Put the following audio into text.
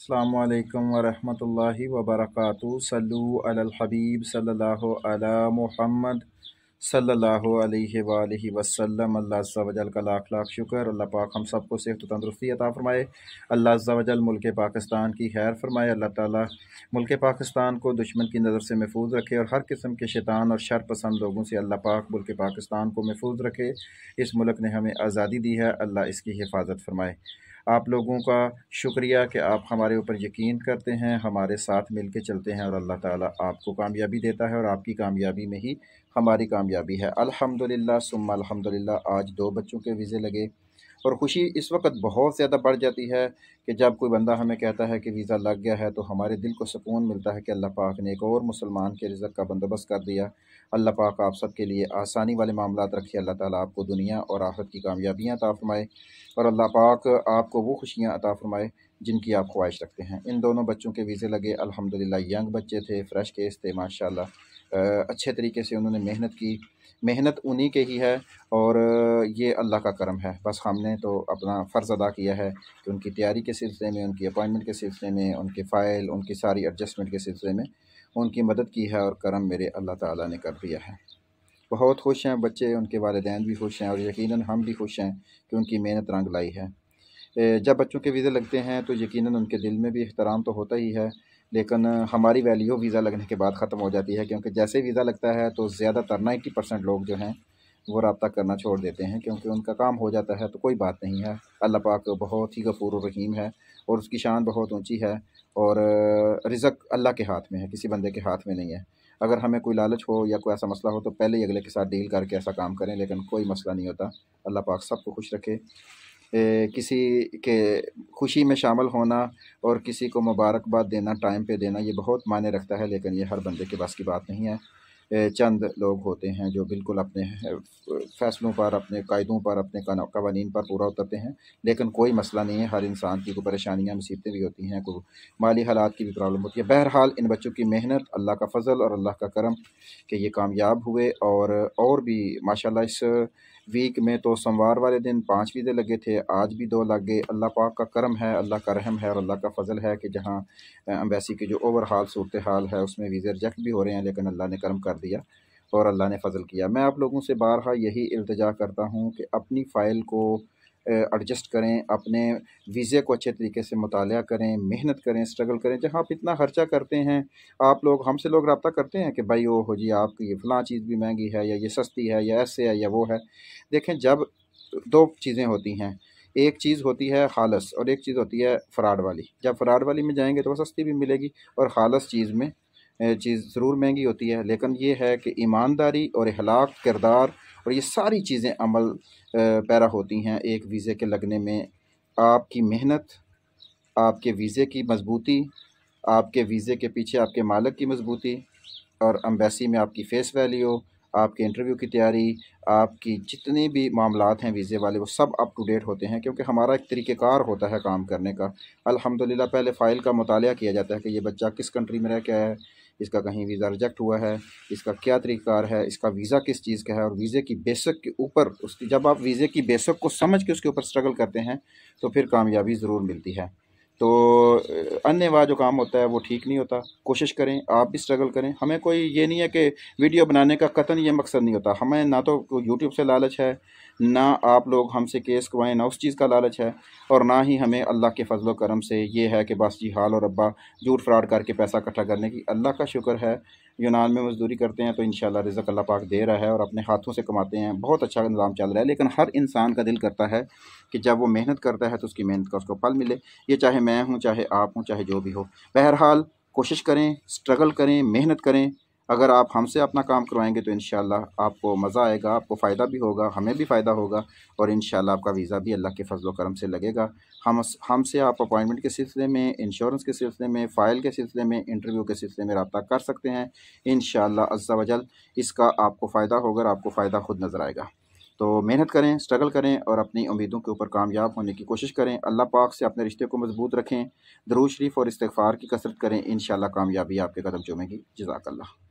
अस्सलामु अलैकुम वरहमतुल्लाहि वबरकातुहू। सल्लु अलल हबीब सल्लल्लाहु अला मुहम्मद सल्लल्लाहु अलैहि वालिहि वसल्लम। अल्लाह अज़्ज़ा वजल का लाख लाख शुक्र। अल्लाह पाक हम सबको सेहत व तंदुरुस्ती अता फ़रमाए। अल्लाह अज़्ज़ा वजल मुल्क पाकिस्तान की खैर फरमाए। अल्लाह ताला मुल्क पाकिस्तान को दुश्मन की नज़र से महफूज रखे और हर किस्म के शैतान और शर पसंद लोगों से अल्लाह पाक मुल्क पाकिस्तान को महफूज रखे। इस मुल्क ने हमें आज़ादी दी है, अल्लाह इसकी हिफाजत फरमाए। आप लोगों का शुक्रिया कि आप हमारे ऊपर यकीन करते हैं, हमारे साथ मिल के चलते हैं और अल्लाह ताला आपको कामयाबी देता है और आपकी कामयाबी में ही हमारी कामयाबी है। अल्हम्दुलिल्लाह सुम्मा अल्हम्दुलिल्लाह। आज 2 बच्चों के वीज़े लगे और ख़ुशी इस वक्त बहुत ज़्यादा बढ़ जाती है कि जब कोई बंदा हमें कहता है कि वीज़ा लग गया है तो हमारे दिल को सुकून मिलता है कि अल्लाह पाक ने एक और मुसलमान के रिज़्क़ का बंदोबस्त कर दिया। अल्लाह पाक आप सब के लिए आसानी वाले मामलात रखे। अल्लाह ताला आपको दुनिया और आखिरत की कामयाबियाँ अता फ़रमाए और अल्लाह पाक आपको वो खुशियाँ अता फ़रमाए जिनकी आप ख्वाहिश रखते हैं। इन दोनों बच्चों के वीज़े लगे अल्हम्दुलिल्लाह। यंग बच्चे थे, फ़्रेश केस थे माशाल्लाह। अच्छे तरीके से उन्होंने मेहनत की। मेहनत उन्हीं के ही है और ये अल्लाह का करम है। बस हमने तो अपना फ़र्ज़ अदा किया है कि उनकी तैयारी के सिलसिले में, उनकी अपॉइंटमेंट के सिलसिले में, उनकी फ़ाइल, उनकी सारी एडजस्टमेंट के सिलसिले में उनकी मदद की है और करम मेरे अल्लाह ताला ने कर दिया है। बहुत खुश हैं बच्चे, उनके वालिदैन भी खुश हैं और यकीनन हम भी खुश हैं कि उनकी मेहनत रंग लाई है। जब बच्चों के वीज़े लगते हैं तो यकीनन उनके दिल में भी एहतराम तो होता ही है, लेकिन हमारी वैल्यू वीज़ा लगने के बाद ख़त्म हो जाती है, क्योंकि जैसे वीज़ा लगता है तो ज़्यादातर 90% लोग जो हैं वो रब्ता करना छोड़ देते हैं, क्योंकि उनका काम हो जाता है तो कोई बात नहीं है। अल्लाह पाक बहुत ही गफूर और रहीम है और उसकी शान बहुत ऊँची है और रिज़्क़ अल्लाह के हाथ में है, किसी बंदे के हाथ में नहीं है। अगर हमें कोई लालच हो या कोई ऐसा मसला हो तो पहले ही अगले के साथ डील करके ऐसा काम करें, लेकिन कोई मसला नहीं होता। अल्लाह पाक सबको खुश रखे। किसी के खुशी में शामिल होना और किसी को मुबारकबाद देना, टाइम पे देना, ये बहुत मायने रखता है, लेकिन ये हर बंदे के बस की बात नहीं है। चंद लोग होते हैं जो बिल्कुल अपने फ़ैसलों पर, अपने कायदों पर, अपने कवानीन पर पूरा उतरते हैं, लेकिन कोई मसला नहीं है। हर इंसान की कोई परेशानियाँ, मुसीबतें भी होती हैं, कोई माली हालात की भी प्रॉब्लम होती है। बहरहाल इन बच्चों की मेहनत, अल्लाह का फ़ज़ल और अल्लाह का करम कि ये कामयाब हुए और भी माशाल्लाह इस वीक में तो सोमवार वाले दिन 5 वीज़े लगे थे, आज भी 2 लग गए। अल्लाह पाक का करम है, अल्लाह का रहम है और अल्लाह का फ़ज़ल है कि जहाँ एम्बेसी की जो ओवरहाल सूरत हाल है उसमें वीज़े रिजेक्ट भी हो रहे हैं, लेकिन अल्लाह ने करम कर दिया और अल्लाह ने फ़ज़ल किया। मैं आप लोगों से बारहा यही इल्तिजा करता हूँ कि अपनी फ़ाइल को एडजस्ट करें, अपने वीज़े को अच्छे तरीके से मुतालिया करें, मेहनत करें, स्ट्रगल करें। जहाँ आप इतना खर्चा करते हैं, आप लोग हमसे लोग रब्ता करते हैं कि भाई ओहो जी आपकी ये फ़लाँ चीज़ भी महंगी है या ये सस्ती है या ऐसे है या वो है। देखें, जब 2 चीज़ें होती हैं, एक चीज़ होती है खालस और एक चीज़ होती है फ़्रॉड वाली। जब फ़्रॉड वाली में जाएंगे तो वो सस्ती भी मिलेगी और खालस चीज़ में चीज़ ज़रूर महंगी होती है, लेकिन ये है कि ईमानदारी और अखलाक, किरदार और ये सारी चीज़ें अमल पैरा होती हैं एक वीज़े के लगने में। आपकी मेहनत, आपके वीज़े की मजबूती, आपके वीज़े के पीछे आपके मालिक की मजबूती और एम्बेसी में आपकी फ़ेस वैल्यू, आपके इंटरव्यू की तैयारी, आपकी जितने भी मामलात हैं वीज़े वाले, वो सब अप टू डेट होते हैं, क्योंकि हमारा एक तरीक़ेकार होता है काम करने का। अल्हम्दुलिल्लाह पहले फ़ाइल का मुतालिया किया जाता है कि ये बच्चा किस कंट्री में रह के आया है, इसका कहीं वीज़ा रिजेक्ट हुआ है, इसका क्या तरीक़ाकार है, इसका वीज़ा किस चीज़ का है और वीज़े की बेसिक के ऊपर उसकी जब आप वीज़े की बेसिक को समझ के उसके ऊपर स्ट्रगल करते हैं तो फिर कामयाबी ज़रूर मिलती है। तो अन्यवा जो काम होता है वो ठीक नहीं होता। कोशिश करें, आप भी स्ट्रगल करें। हमें कोई ये नहीं है कि वीडियो बनाने का कतई ये मकसद नहीं होता। हमें ना तो यूट्यूब से लालच है, ना आप लोग हमसे केस करवाएं, ना उस चीज़ का लालच है और ना ही हमें अल्लाह के फजल व करम से ये है कि बस जी हाल और अब्बा झूठ फ्रॉड करके पैसा इकट्ठा करने की। अल्लाह का शुक्र है, यूनान में मजदूरी करते हैं तो इंशाल्लाह रिज़्क़ अल्लाह पाक दे रहा है और अपने हाथों से कमाते हैं। बहुत अच्छा निज़ाम चल रहा है, लेकिन हर इंसान का दिल करता है कि जब वो मेहनत करता है तो उसकी मेहनत का उसको फल मिले। ये चाहे मैं हूँ, चाहे आप हूँ, चाहे जो भी हो। बहरहाल कोशिश करें, स्ट्रगल करें, मेहनत करें। अगर आप हमसे अपना काम करवाएंगे तो इंशाल्लाह आपको मज़ा आएगा, आपको फ़ायदा भी होगा, हमें भी फ़ायदा होगा और इंशाल्लाह आपका वीज़ा भी अल्लाह के फजल व करम से लगेगा। हमसे आप अपॉइंटमेंट के सिलसिले में, इंश्योरेंस के सिलसिले में, फ़ाइल के सिलसिले में, इंटरव्यू के सिलसिले में रब्ता कर सकते हैं। इंशाल्लाह अज़्ज़ा वजल इसका आपको फ़ायदा होगा, आपको फ़ायदा खुद नज़र आएगा। तो मेहनत करें, स्ट्रगल करें और अपनी उम्मीदों के ऊपर कामयाब होने की कोशिश करें। अल्लाह पाक से अपने रिश्ते को मजबूत रखें, दरूद शरीफ और इस्तिग़फ़ार की कसरत करें। इंशाल्लाह कामयाबी आपके कदम चूमेगी। जज़ाकल्लाह।